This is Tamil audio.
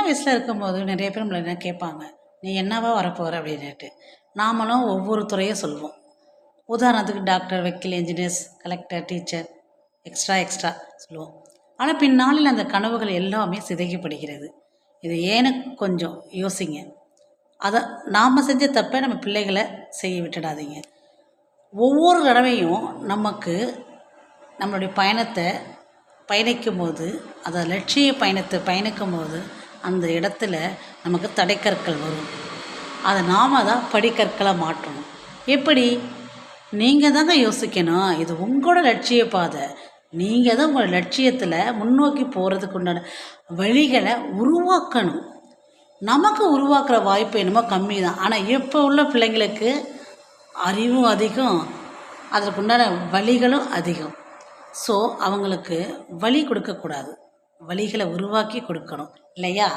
வயசில் இருக்கும்போது நிறைய பேர் நம்மளை என்ன கேட்பாங்க, நீ என்னவா வரப்போகிற அப்படின்னுட்டு. நாமளும் ஒவ்வொரு துறையை சொல்லுவோம். உதாரணத்துக்கு டாக்டர், வக்கீல், என்ஜினியர்ஸ், கலெக்டர், டீச்சர், எக்ஸ்ட்ரா சொல்லுவோம். ஆனால் பின்னாளில் அந்த கனவுகள் எல்லாமே சிதைக்கப்படுகிறது. இது ஏன்னு கொஞ்சம் யோசிங்க. அதை நாம் செஞ்ச தப்பை நம்ம பிள்ளைகளை செய்ய விட்டுடாதீங்க. ஒவ்வொரு தடவையும் நமக்கு நம்மளுடைய பயணத்தை பயணிக்கும் போது, அதை லட்சிய பயணத்தை பயணிக்கும் போது அந்த இடத்துல நமக்கு தடைக்கற்கள் வரும். அதை நாம் தான் படிக்கற்களை மாற்றணும். எப்படி? நீங்கள் தாங்க யோசிக்கணும். இது உங்களோட லட்சிய பாதை. நீங்கள் தான் உங்கள் லட்சியத்தில் முன்னோக்கி போகிறதுக்கு உண்டான வழிகளை உருவாக்கணும். நமக்கு உருவாக்குற வாய்ப்பு என்னமோ கம்மி தான். ஆனால் இப்போ உள்ள பிள்ளைங்களுக்கு அறிவும் அதிகம், அதற்குண்டான வழிகளும் அதிகம். ஸோ அவங்களுக்கு வழி கொடுக்கக்கூடாது, வழிகளை உருவாக்கி கொடுக்கணும் இல்லையா?